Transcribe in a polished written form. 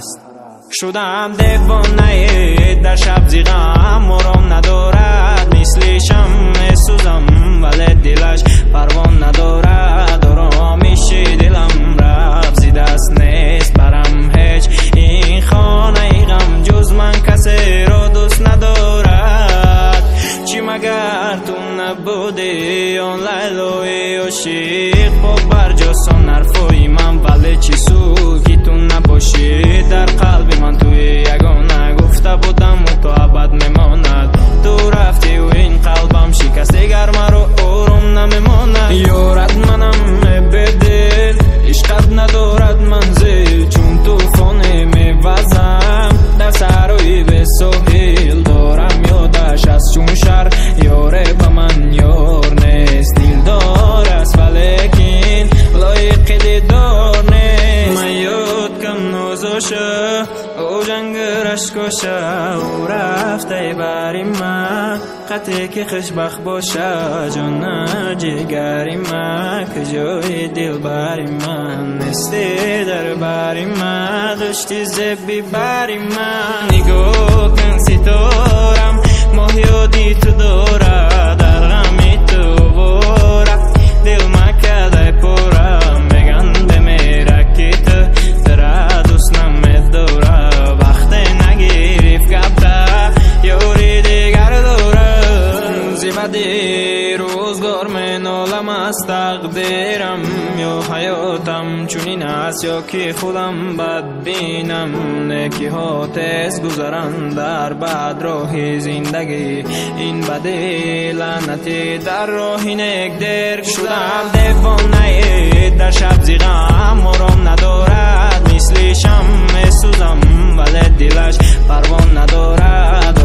پرست. شدم دیوانه در شب زیغم مرام ندارد، مثل شمع سوزم ولی دلش پروان ندارد. آرامش دلم رفت زی دست نیست برم هیچ، این خانه غم جز من کسی را دوست ندارد. چی مگر تو نبودی آن لیلای عاشق، خب برجاستان حرفای من، ولی چی سود که تو نباشی در قلب من. توی یگانه گفته بودم و تا ابد میماند، تو رفتی و این قلبم شکست دیگر مرا آروم نمیماند. یارت منم بدل عشقت ندارد منزل، چون توفانی میوزم در سروی به ساحل. دارم یادش از چون شر یاره به من یار نیست، دلدار است ولیکن لایق دیدار نیست. من یاد کم نازاشه او جنگرش کشه، او رفته بری من قطعی که خوشبخت باشه. جان جگری من که جای دل بری من نیستی، در بری من داشتی زبی بری من. نگاه کن ستارم ماه یادی تو داره، در غمی تو باره دل مکده پورم. میگن بمیره که تو تره دوست نمیداره، وقتی نگیرف گفته یوری دیگر داره. زیبدی روزگار منالم از تقدیرم، یا حیاتم چونین است یا که خودم بد بینم. نکی ها تیز گذرن در بد راه زندگی، این بدی لعنتی در راه نیک دیر. شدم دیوانه در شب زیغم مرام ندارد، مثل شمع سوزم ولی دلش پروان ندارد.